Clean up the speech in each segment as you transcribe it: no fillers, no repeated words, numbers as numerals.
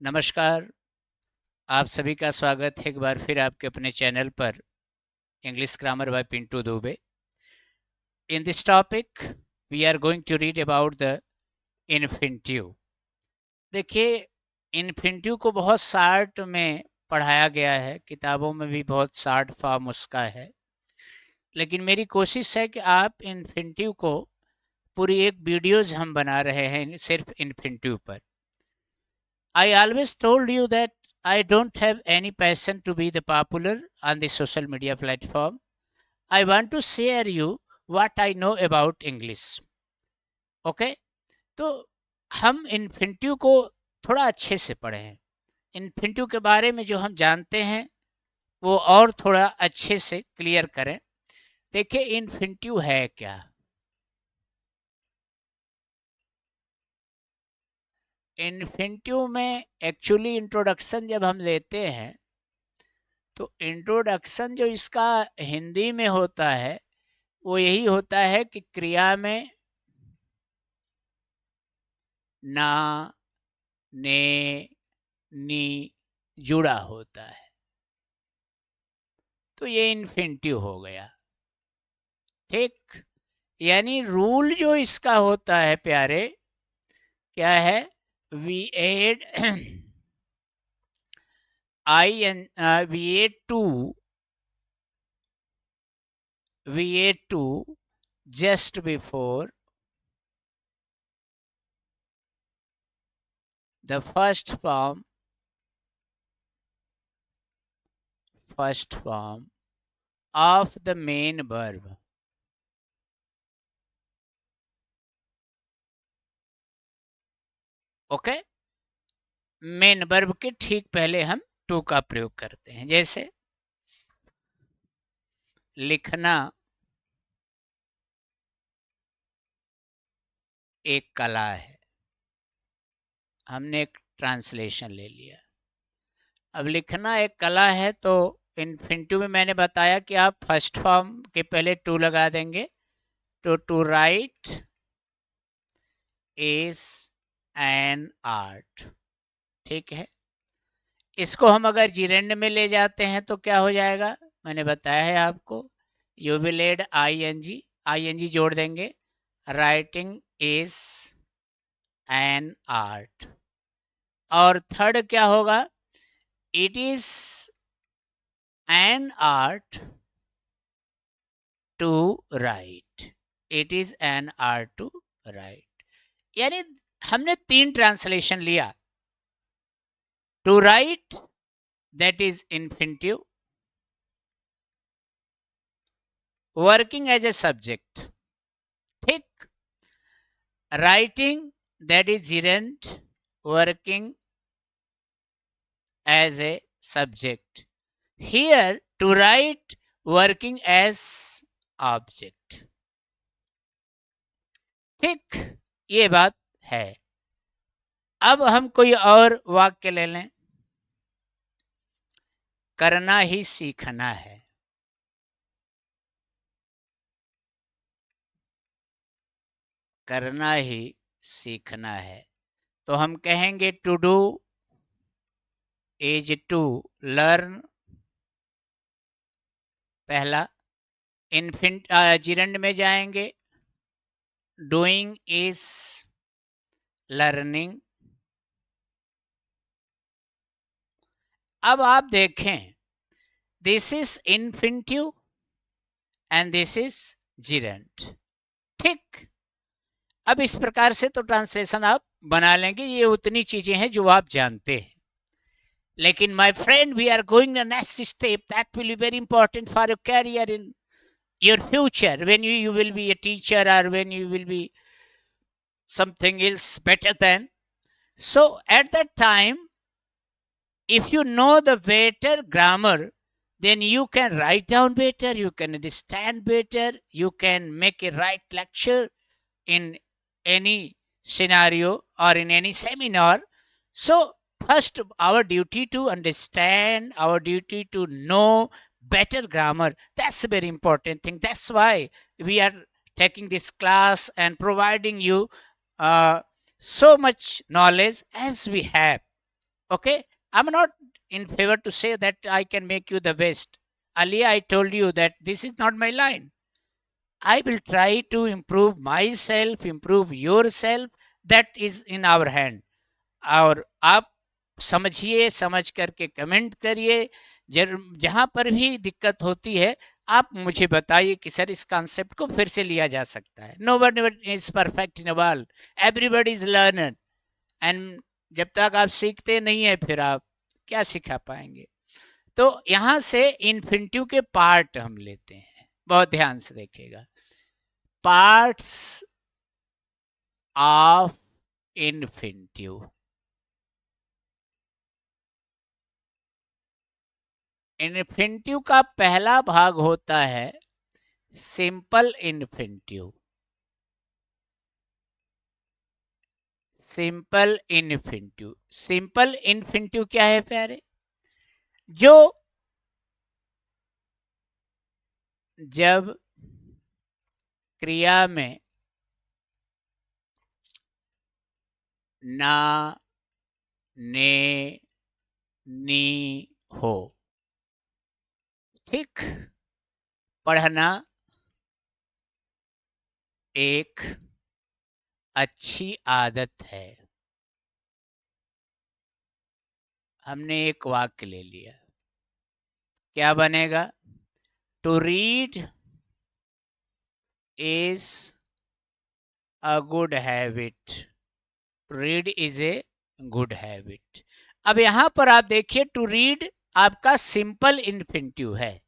नमस्कार, आप सभी का स्वागत है एक बार फिर आपके अपने चैनल पर English grammar bye Pintu Dubey. In this topic, we are going to read about the infinitive. देखिए, इन्फिनिटिव को बहुत शार्ट में पढ़ाया गया है, किताबों में भी बहुत शार्ट फॉर्म उसका है, लेकिन मेरी कोशिश है कि आप इन्फिनिटिव को पूरी एक वीडियोज हम बना रहे हैं सिर्फ इन्फिनिटिव पर। I always told you that I don't have any passion to be the popular on the social media platform. I want to share you what I know about English. Okay तो हम infinitive को थोड़ा अच्छे से पढ़ें। Infinitive के बारे में जो हम जानते हैं वो और थोड़ा अच्छे से क्लियर करें। देखिए इन्फिनिटिव है क्या। इन्फिनिटिव में एक्चुअली इंट्रोडक्शन जब हम लेते हैं तो इंट्रोडक्शन जो इसका हिंदी में होता है वो यही होता है कि क्रिया में ना, ने, नी जुड़ा होता है, तो ये इन्फिनिटिव हो गया। ठीक, यानी रूल जो इसका होता है प्यारे, क्या है, we add V8 just before the first form of the main verb. Okay, main verb के ठीक पहले हम टू का प्रयोग करते हैं। जैसे लिखना एक कला है, हमने एक ट्रांसलेशन ले लिया। अब लिखना एक कला है तो इन्फिनिटिव में मैंने बताया कि आप फर्स्ट फॉर्म के पहले टू लगा देंगे, तो to write is an art. ठीक है, इसको हम अगर जिरेंड में ले जाते हैं तो क्या हो जाएगा, मैंने बताया है आपको, you will add I N G जोड़ देंगे, राइटिंग इज एन आर्ट। और थर्ड क्या होगा, it is an art to write, it is an art to write. यानी हमने तीन ट्रांसलेशन लिया। To write, that is infinitive, working as a subject, ठीक, writing that is gerund, working as a subject. Here to write, working as object. ठीक, ये बात है। अब हम कोई और वाक्य ले लें, करना ही सीखना है। करना ही सीखना है तो हम कहेंगे to do is to learn, पहला। जिरंड में जाएंगे, डूइंग इज लर्निंग। अब आप देखें, this is infinitive and this is gerund. ठीक, अब इस प्रकार से तो ट्रांसलेशन आप बना लेंगे, ये उतनी चीजें हैं जो आप जानते हैं। लेकिन my friend, we are going the next step that will be very important for your career in your future, when you will be a teacher or when you will be something else better than. So at that time, if you know the better grammar, then you can write down better, you can understand better, you can make a right lecture in any scenario or in any seminar. So first, our duty to understand, our duty to know better grammar, that's a very important thing. That's why we are taking this class and providing you so much knowledge as we have. Okay, I'm not in favor to say that I can make you the best. Earlier I told you that this is not my line. I will try to improve myself, improve yourself. That is in our hand. और आप समझिए, समझ करके comment करिए। जहाँ पर भी दिक्कत होती है आप मुझे बताइए कि सर इस कॉन्सेप्ट को फिर से लिया जा सकता है। No one is perfect in world, everybody is learner, and जब तक आप सीखते नहीं है फिर आप क्या सिखा पाएंगे। तो यहाँ से इन्फिनिटिव के पार्ट हम लेते हैं, बहुत ध्यान से देखिएगा। Parts of infinitive. इन्फिनिटिव का पहला भाग होता है simple infinitive. Simple infinitive, simple infinitive क्या है प्यारे? जो जब क्रिया में ना, ने, नी हो। ठीक, पढ़ना एक अच्छी आदत है। हमने एक वाक्य ले लिया, क्या बनेगा? To read is a good habit. Read is a good habit. अब यहां पर आप देखिए, टू रीड आपका सिंपल इन्फिनिटिव है,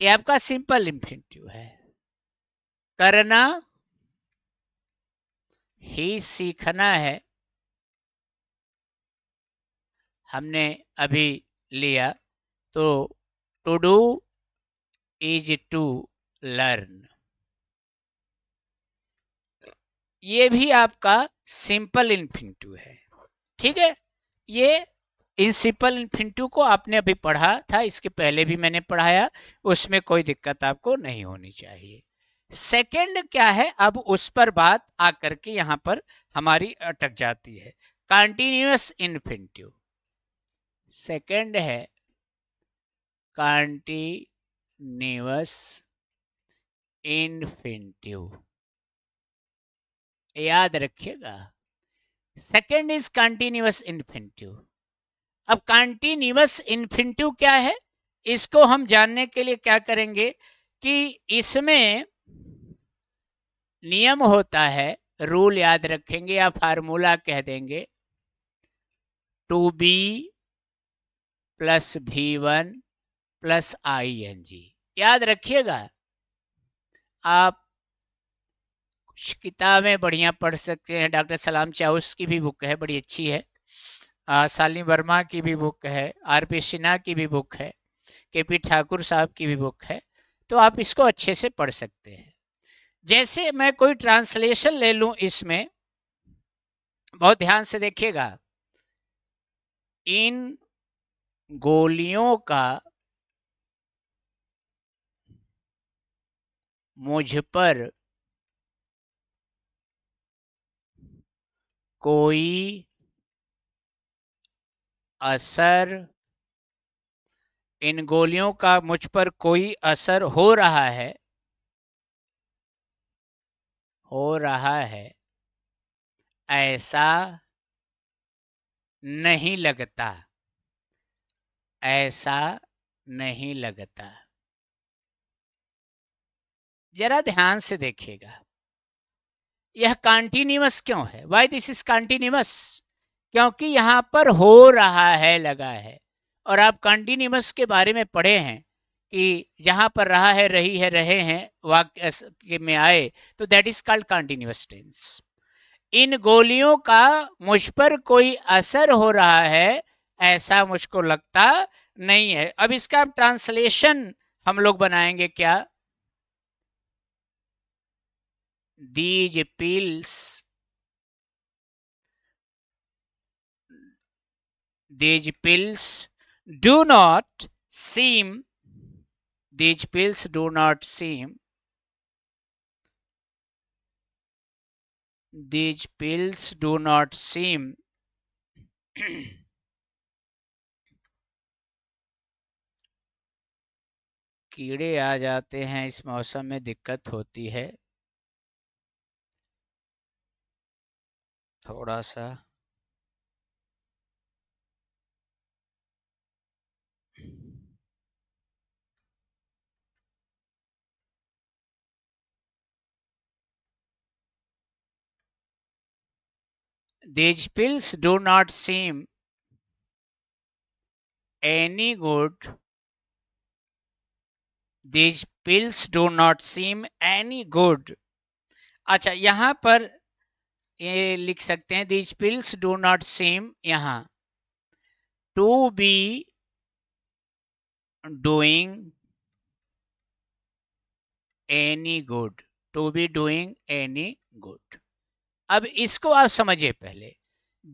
ये आपका सिंपल इन्फिनिटिव है। करना ही सीखना है, हमने अभी लिया। तो to do is to learn, ये भी आपका सिंपल इन्फिनिटिव है। ठीक है, ये इन सिंपल इन्फिनिटिव को आपने अभी पढ़ा था, इसके पहले भी मैंने पढ़ाया, उसमें कोई दिक्कत आपको नहीं होनी चाहिए। सेकंड क्या है, अब उस पर बात आकर के यहां पर हमारी अटक जाती है। कंटिन्यूअस इन्फिनिटिव सेकंड है, कंटिन्यूअस इन्फिनिटिव, याद रखिएगा। Second is continuous infinitive. अब कंटिन्यूअस इन्फिनिटिव क्या है, इसको हम जानने के लिए क्या करेंगे कि इसमें नियम होता है, रूल याद रखेंगे या फार्मूला कह देंगे। To be plus V1 plus ING, याद रखिएगा। आप कुछ किताबें बढ़िया पढ़ सकते हैं, डॉक्टर सलाम चाउस की भी बुक है, बड़ी अच्छी है। शालिनी वर्मा की भी बुक है, RP सिन्हा की भी बुक है, KP ठाकुर साहब की भी बुक है। तो आप इसको अच्छे से पढ़ सकते हैं। जैसे मैं कोई ट्रांसलेशन ले लूं, इसमें बहुत ध्यान से देखिएगा। इन गोलियों का मुझ पर कोई असर, इन गोलियों का मुझ पर कोई असर हो रहा है, ऐसा नहीं लगता, ऐसा नहीं लगता। जरा ध्यान से देखिएगा, यह कंटिन्यूअस क्यों है? Why this is continuous? क्योंकि यहां पर हो रहा है लगा है, और आप कंटिन्यूअस के बारे में पढ़े हैं कि जहां पर रहा है, रही है, रहे हैं वाक्य में आए, तो that is called continuous tense. इन गोलियों का मुझ पर कोई असर हो रहा है, ऐसा मुझको लगता नहीं है। अब इसका ट्रांसलेशन हम लोग बनाएंगे क्या? These pills do not seem, these pills do not seem, these pills do not seem कीड़े आ जाते हैं, इस मौसम में दिक्कत होती है थोड़ा सा। These pills do not seem any good. These pills do not seem any good. अच्छा, यहाँ पर ये लिख सकते हैं these pills do not seem यहाँ to be doing any good. To be doing any good. अब इसको आप समझिए पहले।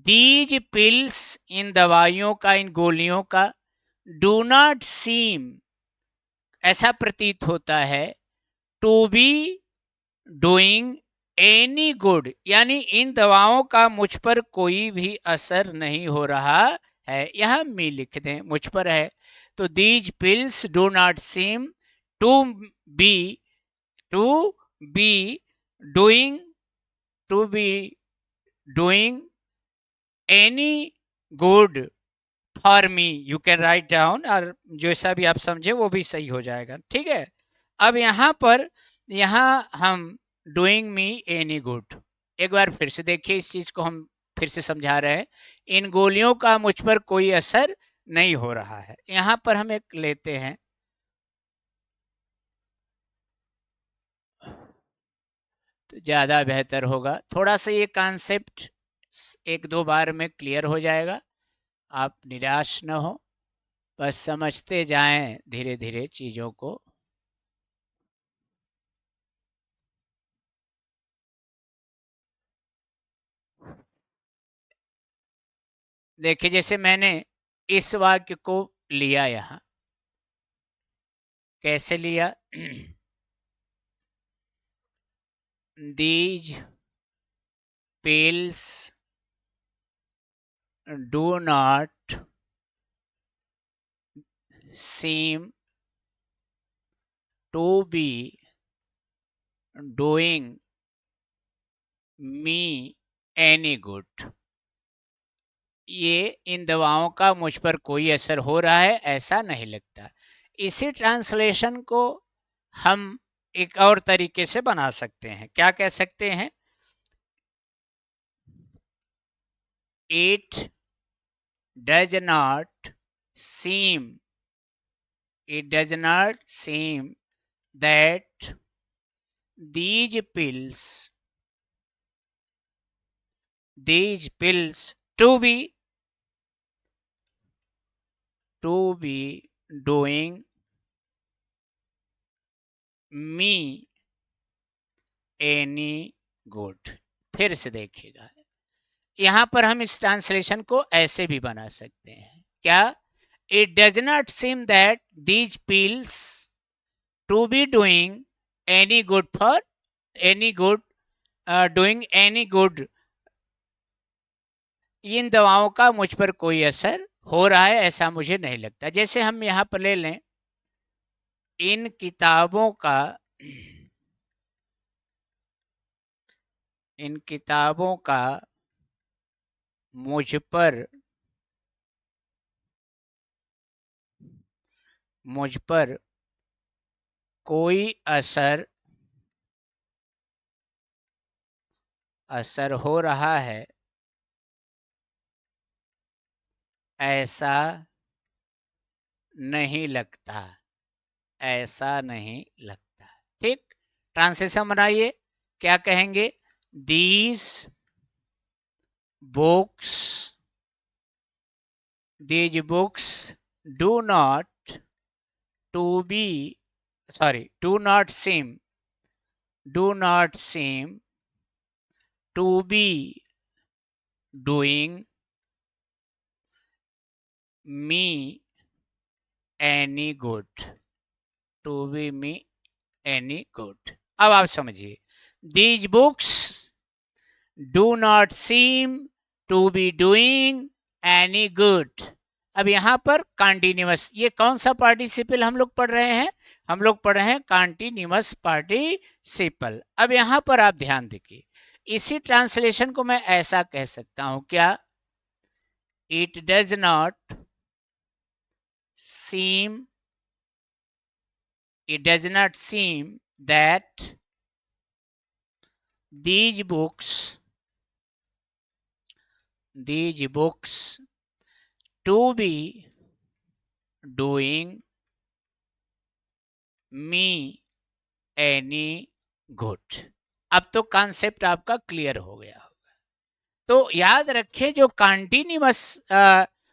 दीज पिल्स, इन दवाइयों का, इन गोलियों का, डू नॉट सीम, ऐसा प्रतीत होता है, to be doing any good, यानी इन दवाओं का मुझ पर कोई भी असर नहीं हो रहा है। यह मी लिख दें, मुझ पर है, तो these pills do not seem to be doing to be doing any good for me. You can write down, और जैसा भी आप समझे वो भी सही हो जाएगा, ठीक है। अब यहाँ पर, यहाँ हम doing me any good, एक बार फिर से देखिए, इस चीज को हम फिर से समझा रहे हैं। इन गोलियों का मुझ पर कोई असर नहीं हो रहा है। यहाँ पर हम एक लेते हैं, तो ज़्यादा बेहतर होगा। थोड़ा सा ये कॉन्सेप्ट एक दो बार में क्लियर हो जाएगा, आप निराश न हो, बस समझते जाएं धीरे धीरे चीज़ों को। देखिए, जैसे मैंने इस वाक्य को लिया, यहाँ कैसे लिया, these pills do not seem to be doing me any good. ये इन दवाओं का मुझ पर कोई असर हो रहा है ऐसा नहीं लगता। इसी ट्रांसलेशन को हम एक और तरीके से बना सकते हैं। क्या कह सकते हैं, it does not seem, it does not seem that these pills to be doing me any good। फिर से देखिएगा, यहाँ पर हम इस ट्रांसलेशन को ऐसे भी बना सकते हैं। क्या, it does not seem that these pills to be doing any good for any good, doing any good, इन दवाओं का मुझ पर कोई असर हो रहा है ऐसा मुझे नहीं लगता। जैसे हम यहाँ पर ले लें, इन किताबों का मुझ पर कोई असर हो रहा है ऐसा नहीं लगता, ठीक। ट्रांसलेशन बनाइए, क्या कहेंगे, these books do not seem to be doing me any good, अब आप समझिए, these books do not seem to be doing any good. अब यहाँ पर कॉन्टिन्यूअस, ये कौन सा पार्टिसिपल हम लोग पढ़ रहे हैं? हम लोग पढ़ रहे हैं कॉन्टिन्यूअस पार्टिसिपल। अब यहाँ पर आप ध्यान देखिए, इसी ट्रांसलेशन को मैं ऐसा कह सकता हूं क्या? It does not seem, it does not seem that these books to be doing me any good। अब तो कॉन्सेप्ट आपका क्लियर हो गया होगा। तो याद रखें, जो कॉन्टिन्यूअस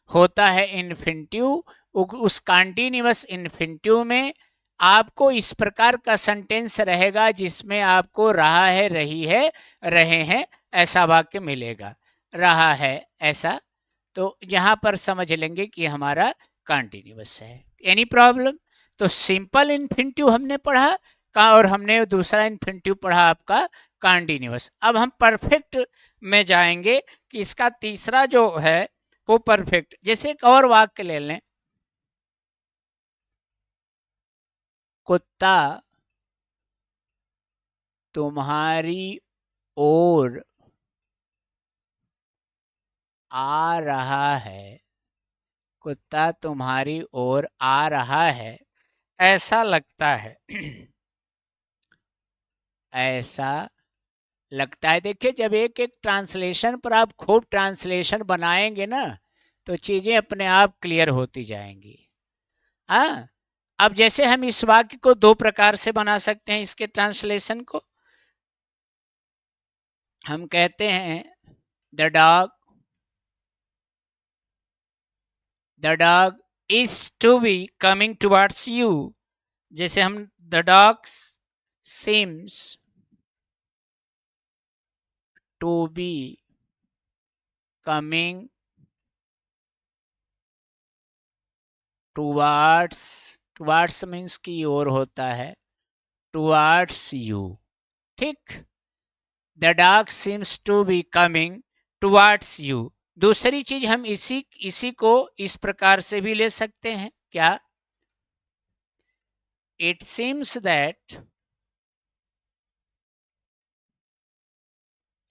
होता है इन्फिनिटिव, उस कॉन्टिन्यूअस इन्फिनिटिव में आपको इस प्रकार का सेंटेंस रहेगा जिसमें आपको रहा है, रही है, रहे हैं ऐसा वाक्य मिलेगा। रहा है ऐसा, तो यहाँ पर समझ लेंगे कि हमारा कॉन्टिन्यूअस है। Any problem? तो सिंपल इन्फिनिटिव हमने पढ़ा का, और हमने दूसरा इन्फिनिटिव पढ़ा आपका कॉन्टिन्यूअस। अब हम परफेक्ट में जाएंगे कि इसका तीसरा जो है वो परफेक्ट। जैसे एक और वाक्य ले लें, कुत्ता तुम्हारी ओर आ रहा है, कुत्ता तुम्हारी ओर आ रहा है, ऐसा लगता है। ऐसा लगता है। देखिए, जब एक एक ट्रांसलेशन पर आप खूब ट्रांसलेशन बनाएंगे ना, तो चीजें अपने आप क्लियर होती जाएंगी। हाँ, अब जैसे हम इस वाक्य को दो प्रकार से बना सकते हैं, इसके ट्रांसलेशन को हम कहते हैं the dog is to be coming towards you. जैसे हम the dog seems to be coming towards, towards means की ओर होता है, टुवर्ड्स यू। ठीक, the dog seems to be coming towards you. दूसरी चीज हम इसी को इस प्रकार से भी ले सकते हैं, क्या? It seems that,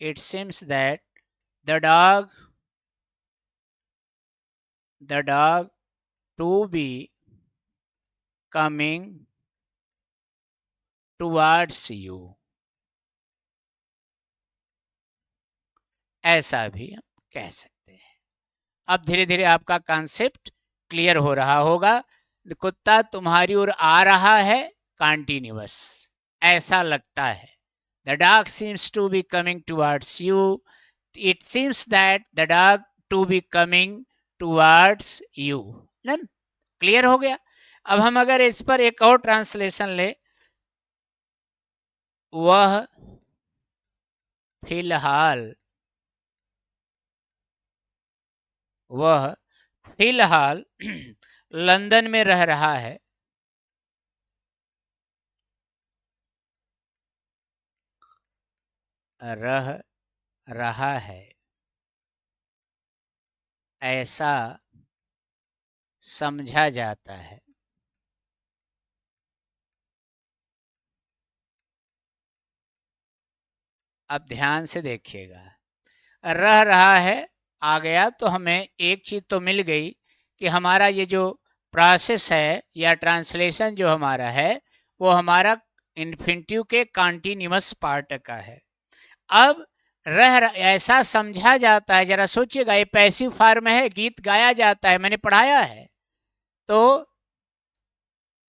it seems that the dog to be coming towards you. ऐसा भी हम कह सकते हैं। अब धीरे धीरे आपका कॉन्सेप्ट क्लियर हो रहा होगा। कुत्ता तुम्हारी ओर आ रहा है, कॉन्टिन्यूअस, ऐसा लगता है। The dog seems to be coming towards you, it seems that the dog to be coming towards you. ना, क्लियर हो गया? अब हम अगर इस पर एक और ट्रांसलेशन ले, वह फिलहाल, वह फिलहाल लंदन में रह रहा है, रह रहा है, ऐसा समझा जाता है। अब ध्यान से देखिएगा, रह रहा है आ गया तो हमें एक चीज तो मिल गई कि हमारा ये जो प्रोसेस है या ट्रांसलेशन जो हमारा है, वो हमारा इन्फिनिटिव के कॉन्टिन्यूअस पार्ट का है। अब ऐसा समझा जाता है, जरा सोचिएगा, ये पैसिव फॉर्म है, गीत गाया जाता है, मैंने पढ़ाया है। तो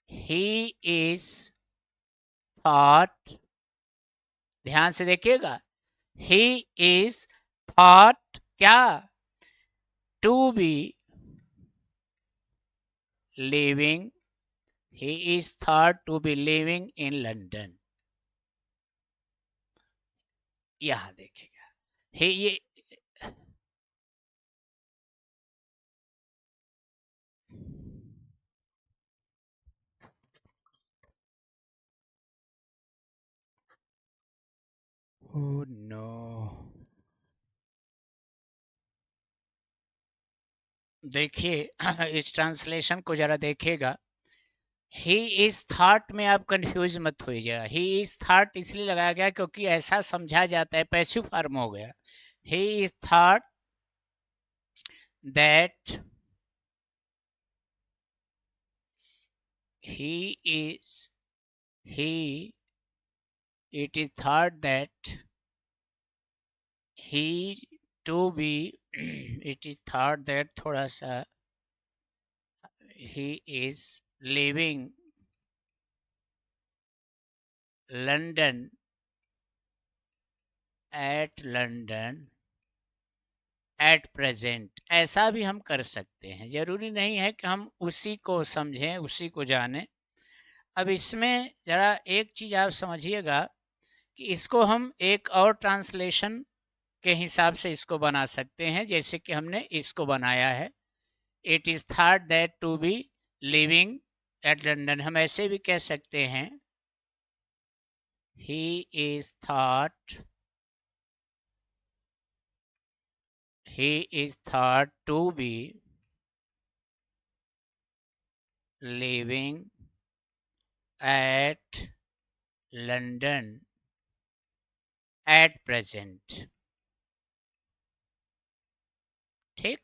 ही इज थॉट, ध्यान से देखिएगा, ही इज थॉट क्या? To be living, he is thought to be living in London। यहां देखिएगा, हे ये oh no, देखिए इस ट्रांसलेशन को जरा देखिएगा। ही इज थॉट में आप कंफ्यूज मत होइएगा। ही इज थॉट इसलिए लगाया गया क्योंकि ऐसा समझा जाता है, पैसिव फॉर्म हो गया। ही is thought that he is he it is thought that he to be it is thought that थोड़ा सा he is living London at London at present, ऐसा भी हम कर सकते हैं। ज़रूरी नहीं है कि हम उसी को समझें, उसी को जानें। अब इसमें ज़रा एक चीज़ आप समझिएगा कि इसको हम एक और ट्रांसलेशन के हिसाब से इसको बना सकते हैं, जैसे कि हमने इसको बनाया है। It is thought that to be living at London, हम ऐसे भी कह सकते हैं he is thought to be living at London at present। ठीक,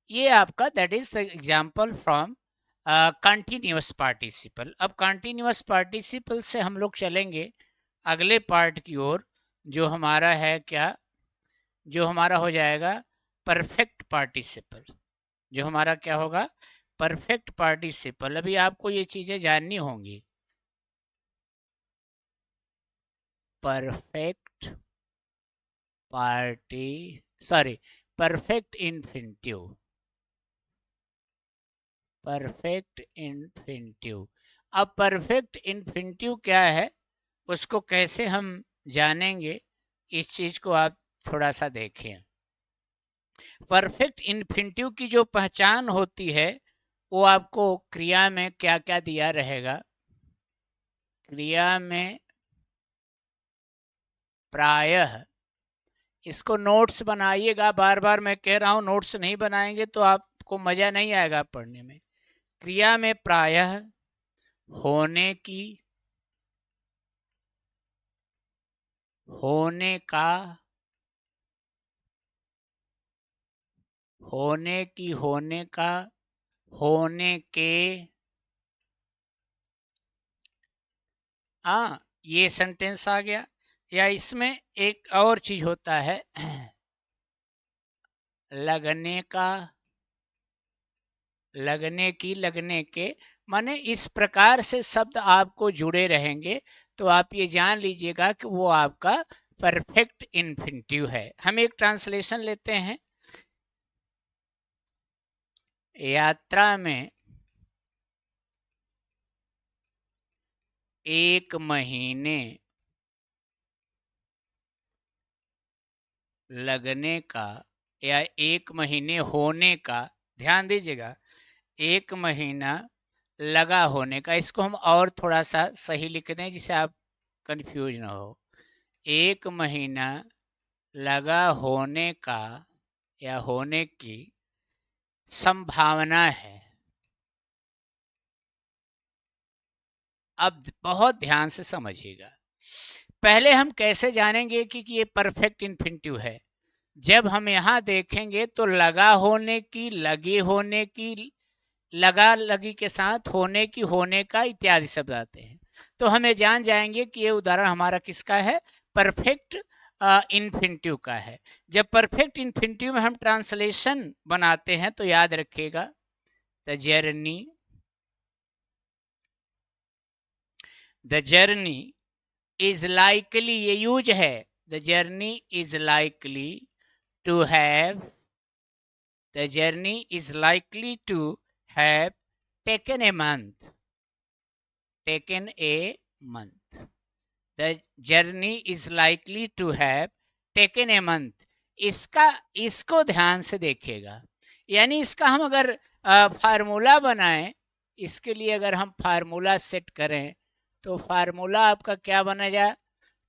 ये आपका that is the example from continuous participle. अब कंटिन्यूअस पार्टिसिपल से हम लोग चलेंगे अगले पार्ट की ओर, जो हमारा है क्या, जो हमारा हो जाएगा परफेक्ट पार्टिसिपल। जो हमारा क्या होगा, परफेक्ट पार्टिसिपल। अभी आपको ये चीज़ें जाननी होंगी। Perfect perfect infinitive. Perfect infinitive. अब परफेक्ट इन्फिनिटिव क्या है, उसको कैसे हम जानेंगे, इस चीज़ को आप थोड़ा सा देखें। परफेक्ट इन्फिनिटिव की जो पहचान होती है वो आपको क्रिया में क्या क्या दिया रहेगा। क्रिया में प्रायः, इसको नोट्स बनाइएगा, बार बार मैं कह रहा हूँ, नोट्स नहीं बनाएंगे तो आपको मज़ा नहीं आएगा पढ़ने में। क्रिया में प्रायः होने की, होने का, होने की, होने का, होने के, हाँ ये सेंटेंस आ गया। या इसमें एक और चीज होता है लगने का, लगने की, लगने के, माने इस प्रकार से शब्द आपको जुड़े रहेंगे तो आप ये जान लीजिएगा कि वो आपका परफेक्ट इन्फिनिटिव है। हम एक ट्रांसलेशन लेते हैं। यात्रा में 1 महीने लगने का या 1 महीने होने का, ध्यान दीजिएगा 1 महीना लगा होने का, इसको हम और थोड़ा सा सही लिख दें जिससे आप कंफ्यूज ना हो। 1 महीना लगा होने का या होने की संभावना है। अब बहुत ध्यान से समझिएगा। पहले हम कैसे जानेंगे कि ये परफेक्ट इन्फिनिटिव है, जब हम यहाँ देखेंगे तो लगा होने की, लगे होने की, लगा लगी के साथ होने की, होने का इत्यादि शब्द आते हैं, तो हमें जान जाएंगे कि ये उदाहरण हमारा किसका है, परफेक्ट इन्फिनिटिव का है। जब परफेक्ट इन्फिनिटिव में हम ट्रांसलेशन बनाते हैं तो याद रखिएगा द जर्नी इज लाइकली, ये यूज है, the journey is likely to have, the journey is likely to have taken a month, taken a month, the journey is likely to have taken a month। इसको ध्यान से देखिएगा। यानी इसका हम अगर फार्मूला बनाएं, इसके लिए अगर हम फार्मूला सेट करें तो फार्मूला आपका क्या बनेगा,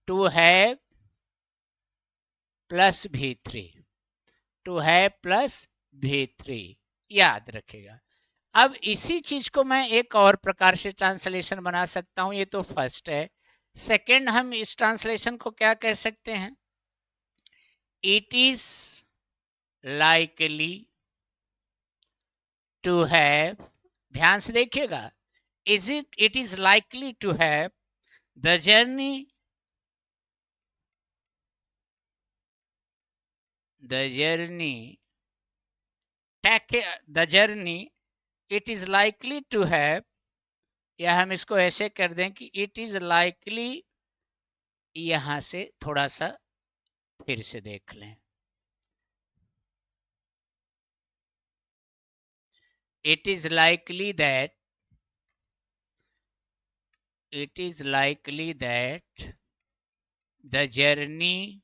to have plus V3, to have plus V3। याद रखेगा। अब इसी चीज को मैं एक और प्रकार से ट्रांसलेशन बना सकता हूं। ये तो फर्स्ट है। सेकंड, हम इस ट्रांसलेशन को क्या कह सकते हैं? It is likely to have, ध्यान से देखिएगा, it is likely to have the journey it is likely to have, या हम इसको ऐसे कर दें कि इट इज लाइकली, यहां से थोड़ा सा फिर से देख लें, it is likely that the journey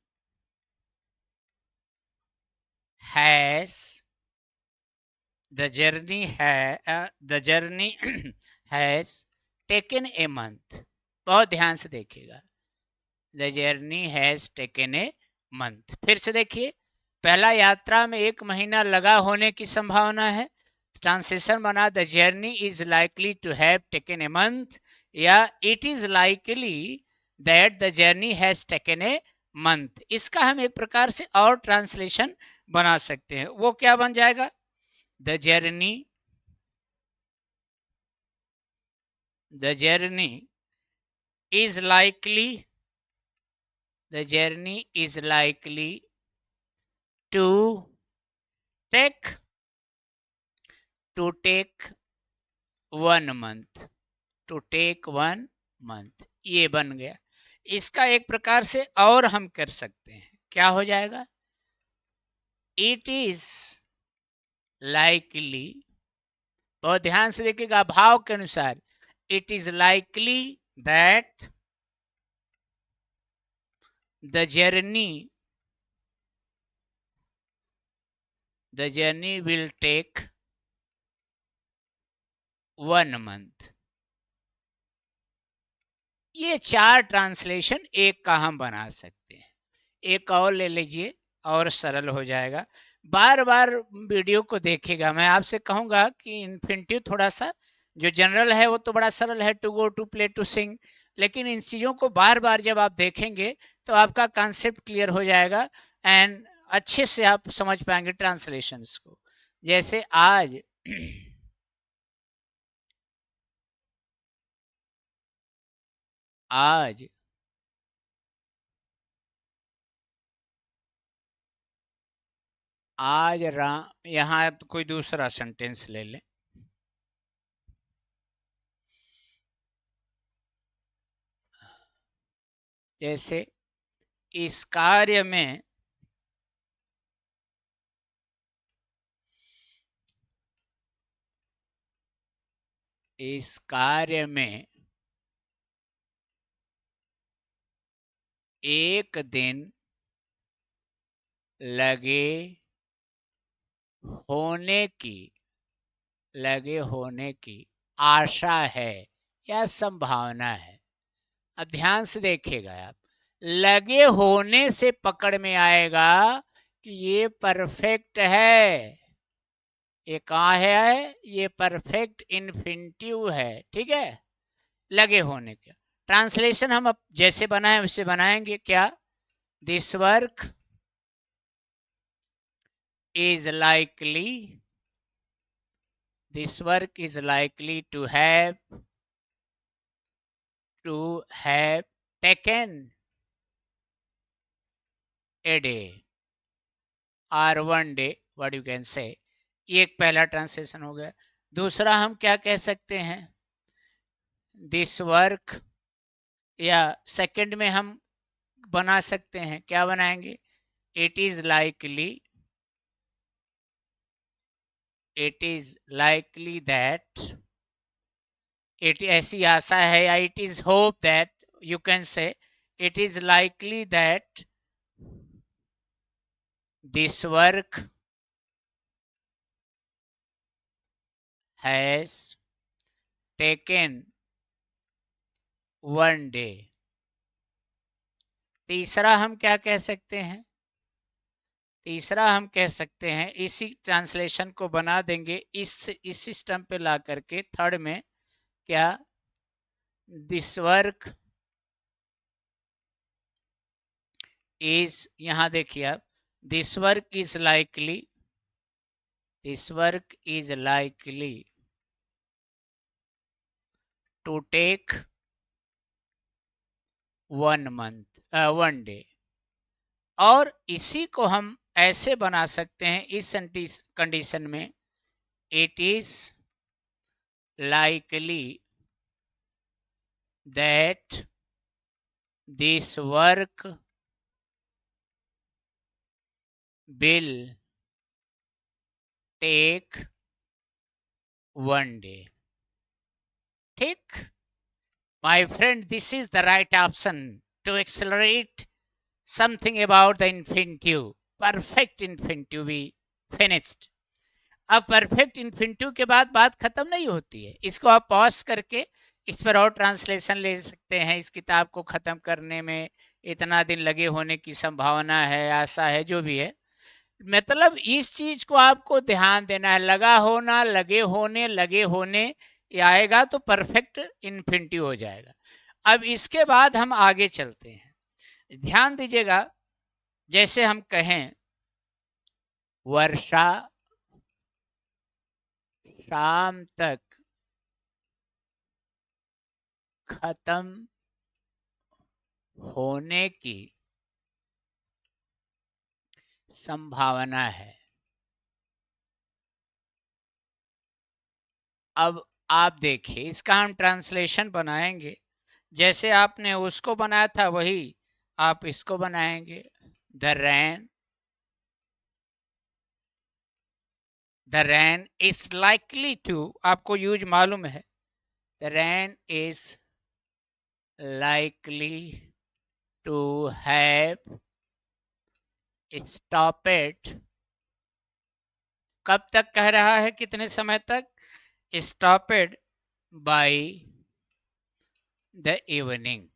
has taken a month। बहुत ध्यान से देखिएगा, the journey has taken a month. फिर से देखिए, पहला यात्रा में 1 महीना लगा होने की संभावना है। ट्रांसलेशन बना the journey is likely to have taken a month, या it is likely that the journey has taken a month. इसका हम एक प्रकार से और ट्रांसलेशन बना सकते हैं। वो क्या बन जाएगा? The journey is likely to take 1 month। ये बन गया। इसका एक प्रकार से और हम कर सकते हैं, क्या हो जाएगा? इट इज लाइकली, बहुत ध्यान से देखिएगा भाव के अनुसार, it is likely that the journey will take 1 month। ये 4 ट्रांसलेशन एक का हम बना सकते हैं। एक और ले लीजिए और सरल हो जाएगा। बार बार वीडियो को देखिएगा। मैं आपसे कहूँगा कि इन्फिनिटिव थोड़ा सा जो जनरल है वो तो बड़ा सरल है, to go, to play, to sing, लेकिन इन चीज़ों को बार बार जब आप देखेंगे तो आपका कॉन्सेप्ट क्लियर हो जाएगा एंड अच्छे से आप समझ पाएंगे ट्रांसलेशंस को। जैसे आज यहाँ कोई दूसरा सेंटेंस ले लें। जैसे इस कार्य में 1 दिन लगे होने की आशा है या संभावना है। अब ध्यान से देखिएगा आप, लगे होने से पकड़ में आएगा कि ये परफेक्ट है। ये कहाँ है? ये परफेक्ट इन्फिनिटिव है, ठीक है, लगे होने का। ट्रांसलेशन हम अब जैसे बनाए वैसे बनाएंगे। क्या? This work is likely to have taken a day or 1 day, what you can say। ये एक पहला ट्रांसलेशन हो गया। दूसरा हम क्या कह सकते हैं? दिस वर्क, या सेकंड में हम बना सकते हैं, क्या बनाएंगे? इट इज लाइकली दैट, ऐसी आशा है, या it is hope that, you can say it is likely that this work has taken 1 day। तीसरा हम क्या कह सकते हैं? तीसरा हम कह सकते हैं, इसी ट्रांसलेशन को बना देंगे इस सिस्टम पे ला करके थर्ड में, क्या, दिस वर्क इज, यहां देखिए आप, this work is likely, this work is likely to take 1 month 1 day। और इसी को हम ऐसे बना सकते हैं इस कंडीशन में, it is likely that this work will take 1 day। ठीक, my friend, this is the right option to accelerate something about the infinitive, perfect infinitive we finished। अब परफेक्ट इन्फिनिटिव के बाद बात खत्म नहीं होती है, इसको आप पॉज करके इस पर और ट्रांसलेशन ले सकते हैं। इस किताब को ख़त्म करने में इतना दिन लगे होने की संभावना है, आशा है, जो भी है, मतलब इस चीज को आपको ध्यान देना है, लगा होना, लगे होने ये आएगा तो परफेक्ट इन्फिनिटिव हो जाएगा। अब इसके बाद हम आगे चलते हैं, ध्यान दीजिएगा, जैसे हम कहें वर्षा शाम तक खत्म होने की संभावना है। अब आप देखिए, इसका हम ट्रांसलेशन बनाएंगे, जैसे आपने उसको बनाया था वही आप इसको बनाएंगे। The rain is likely to, आपको यूज मालूम है, the rain is likely to have stopped, कब तक कह रहा है, कितने समय तक, stopped by the evening,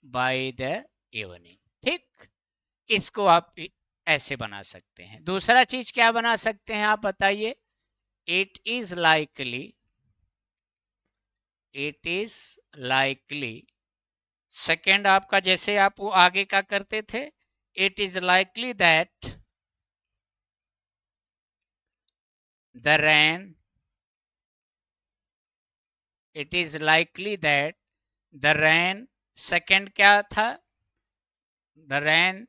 by the evening. ठीक, इसको आप ऐसे बना सकते हैं। दूसरा चीज क्या बना सकते हैं आप बताइए, it is likely, it is likely, second आपका जैसे आप वो आगे का करते थे, it is likely that the rain, it is likely that the rain, second क्या था, the rain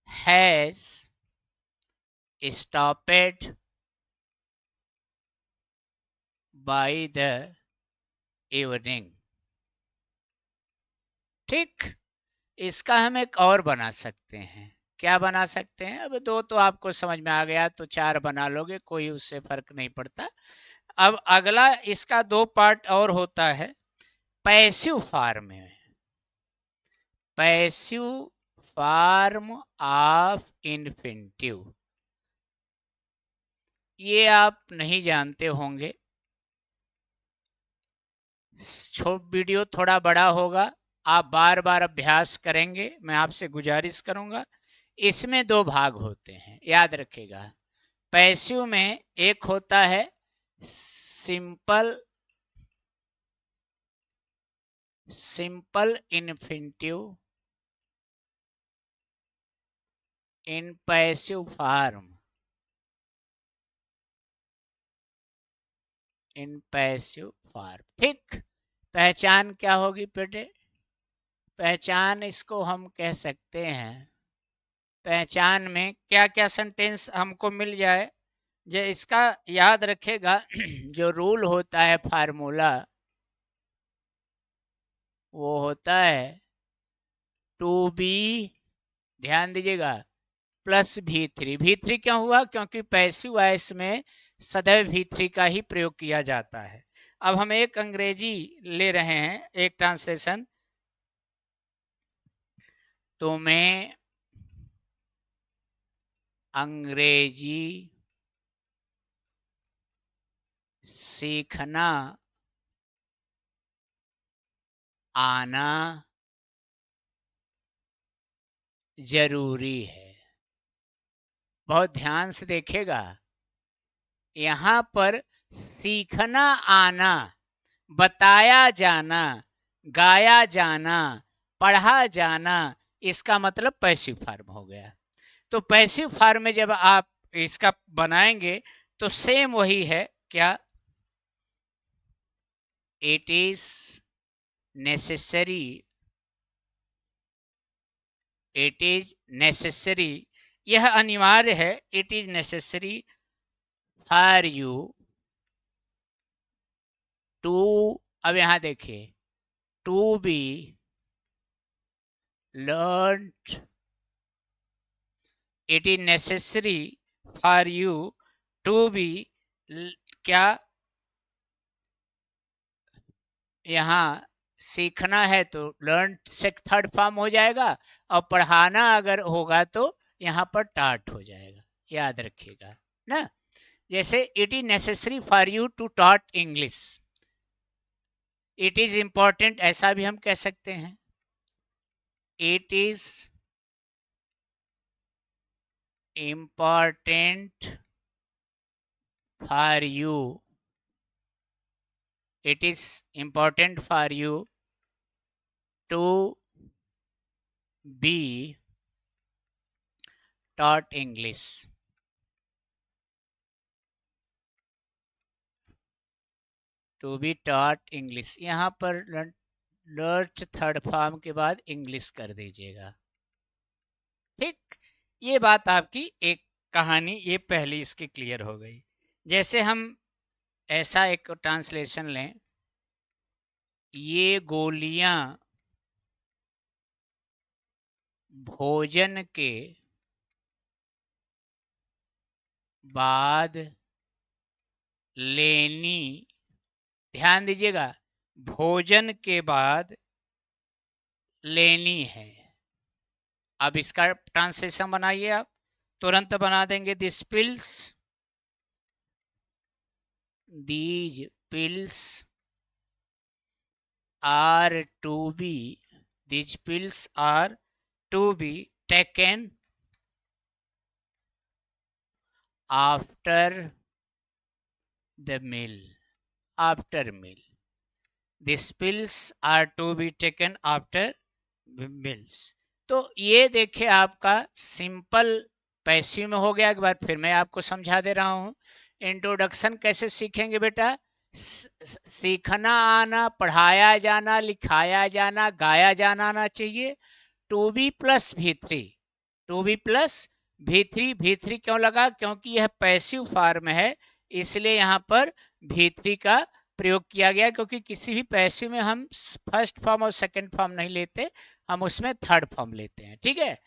has stopped by the evening। ठीक, इसका हम एक और बना सकते हैं, क्या बना सकते हैं, अब दो तो आपको समझ में आ गया तो चार बना लोगे, कोई उससे फर्क नहीं पड़ता। अब अगला इसका दो पार्ट और होता है, पैसिव फॉर्म में, पैसिव फॉर्म ऑफ इन्फिनिटिव, ये आप नहीं जानते होंगे, वीडियो थोड़ा बड़ा होगा, आप बार बार अभ्यास करेंगे, मैं आपसे गुजारिश करूंगा। इसमें दो भाग होते हैं, याद रखिएगा। पैसिव में एक होता है simple infinitive in passive form, in passive form. ठीक, पहचान क्या होगी बेटे, पहचान इसको हम कह सकते हैं, पहचान में क्या क्या सेंटेंस हमको मिल जाए, जो इसका याद रखेगा, जो रूल होता है, फार्मूला, वो होता है टू बी, ध्यान दीजिएगा, प्लस V3। V3 क्यों हुआ, क्योंकि पैसिव वॉइस में सदैव V3 का ही प्रयोग किया जाता है। अब हम एक अंग्रेजी ले रहे हैं, एक ट्रांसलेशन, तुम्हें अंग्रेजी सीखना आना जरूरी है। बहुत ध्यान से देखिएगा, यहाँ पर सीखना आना, बताया जाना, गाया जाना, पढ़ा जाना, इसका मतलब पैसिव फॉर्म हो गया। तो पैसिव फॉर्म में जब आप इसका बनाएंगे तो सेम वही है, क्या? It is necessary, it is necessary, यह अनिवार्य है, it is necessary for you to, अब यहां देखिए, to be learned, it is necessary for you to be, क्या यहाँ सीखना है तो लर्न से थर्ड फॉर्म हो जाएगा, और पढ़ाना अगर होगा तो यहाँ पर टाट हो जाएगा, याद रखिएगा ना। जैसे it is necessary for you to taught English, it is important ऐसा भी हम कह सकते हैं, it is important for you, it is important for you to be taught English, to be taught English, यहाँ पर लर्च थर्ड फॉर्म के बाद इंग्लिश कर दीजिएगा। ठीक, ये बात आपकी एक कहानी ये पहली इसकी क्लियर हो गई। जैसे हम ऐसा एक ट्रांसलेशन लें, ये गोलियां भोजन के बाद लेनी, ध्यान दीजिएगा, भोजन के बाद लेनी है। अब इसका ट्रांसलेशन बनाइए, आप तुरंत बना देंगे, this pills, these pills are to be, these pills are to be taken after the meal, after meal, these pills are to be taken after meals। तो ये देखिए आपका सिंपल पैसिव में हो गया। एक बार फिर मैं आपको समझा दे रहा हूँ, इंट्रोडक्शन कैसे सीखेंगे बेटा, सीखना आना, पढ़ाया जाना, लिखाया जाना, गाया जाना आना चाहिए। To be plus V3, to be plus V3, V3 क्यों लगा, क्योंकि यह पैसिव फॉर्म है, इसलिए यहाँ पर V3 का प्रयोग किया गया, क्योंकि किसी भी पैसिव में हम फर्स्ट फॉर्म और सेकंड फॉर्म नहीं लेते, हम उसमें थर्ड फॉर्म लेते हैं। ठीक है,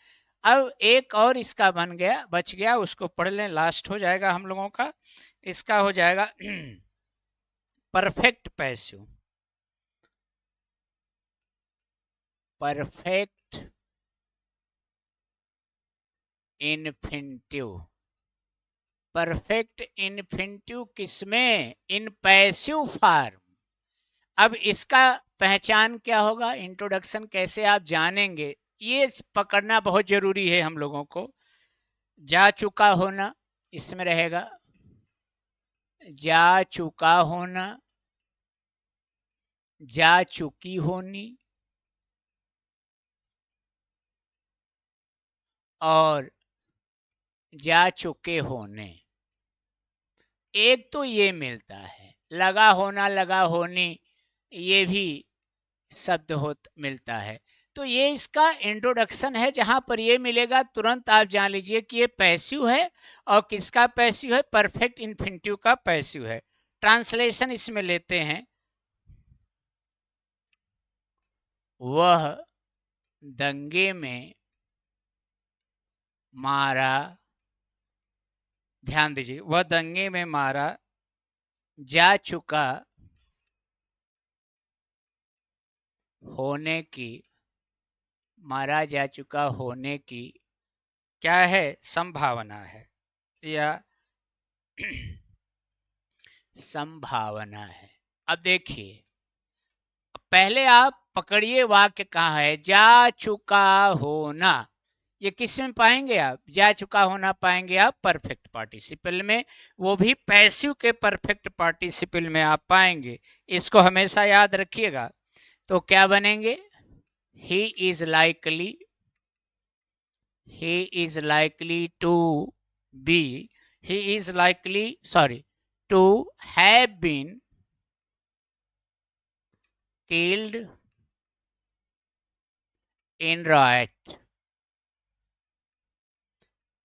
अब एक और इसका बन गया, बच गया, उसको पढ़ लें, लास्ट हो जाएगा हम लोगों का। इसका हो जाएगा perfect passive, perfect infinitive, perfect infinitive किसमें, इन पैसिव फॉर्म। अब इसका पहचान क्या होगा, इंट्रोडक्शन कैसे आप जानेंगे, ये पकड़ना बहुत जरूरी है हम लोगों को। जा चुका होना इसमें रहेगा, जा चुका होना, जा चुकी होनी, और जा चुके होने। एक तो ये मिलता है, लगा होना, लगा होनी, ये भी शब्द मिलता है। तो ये इसका इंट्रोडक्शन है, जहां पर ये मिलेगा तुरंत आप जान लीजिए कि ये पैसिव है, और किसका पैसिव है, परफेक्ट इन्फिनिटिव का पैसिव है। ट्रांसलेशन इसमें लेते हैं, वह दंगे में मारा, ध्यान दीजिए, वह दंगे में मारा जा चुका होने की, मारा जा चुका होने की क्या है, संभावना है, या संभावना है। अब देखिए, पहले आप पकड़िए वाक्य कहाँ है, जा चुका होना, ये किस में पाएंगे आप? जा चुका होना पाएंगे आप परफेक्ट पार्टिसिपल में, वो भी पैसिव के परफेक्ट पार्टिसिपल में आप पाएंगे। इसको हमेशा याद रखिएगा। तो क्या बनेंगे? He is likely to be, he is likely, sorry, to have been killed in riot।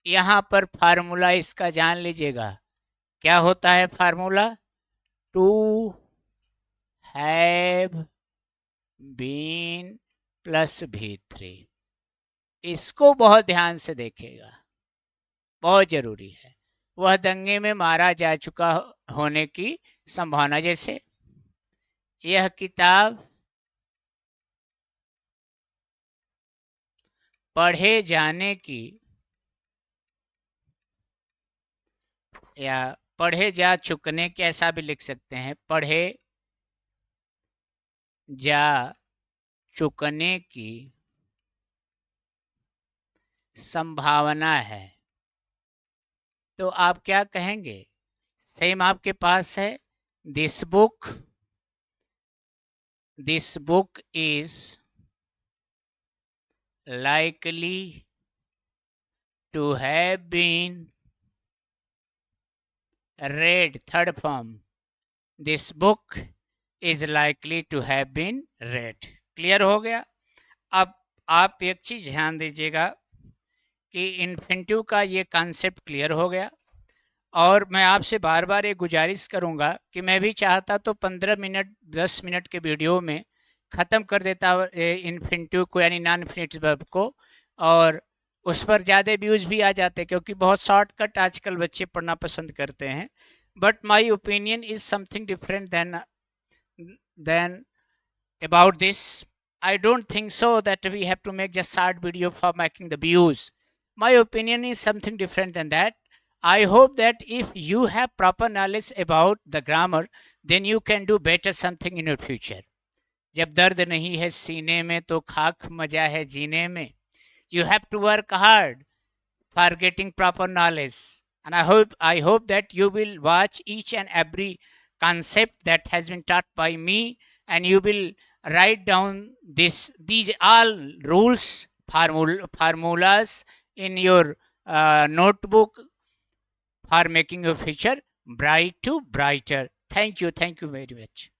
यहां पर फार्मूला इसका जान लीजिएगा, क्या होता है formula? To have been plus V3। इसको बहुत ध्यान से देखिएगा, बहुत जरूरी है। वह दंगे में मारा जा चुका होने की संभावना, जैसे यह किताब पढ़े जाने की या पढ़े जा चुकने के, ऐसा भी लिख सकते हैं, पढ़े जा चुकने की संभावना है। तो आप क्या कहेंगे? सेम आपके पास है, this book is likely to have been read। Third form, this book is likely to have been read। Clear हो गया? अब आप एक चीज ध्यान दीजिएगा कि इन्फिनिटिव का ये कॉन्सेप्ट क्लियर हो गया। और मैं आपसे बार बार ये गुजारिश करूँगा कि मैं भी चाहता तो 15 मिनट 10 मिनट के वीडियो में ख़त्म कर देता इन्फिनिटिव को, यानी नॉन इन्फिनिटिव वर्ब को, और उस पर ज़्यादा व्यूज़ भी आ जाते, क्योंकि बहुत शॉर्टकट आजकल बच्चे पढ़ना पसंद करते हैं। But my opinion is something different then about this। I don't think so that we have to make just short video for making the views। My opinion is something different than that। I hope that if you have proper knowledge about the grammar, then you can do better something in your future। जब दर्द नहीं है सीने में तो खाक मजा है जीने में। You have to work hard for getting proper knowledge, and I hope that you will watch each and every concept that has been taught by me, and you will write down these all rules, formulas in your notebook for making your future bright to brighter। Thank you very much।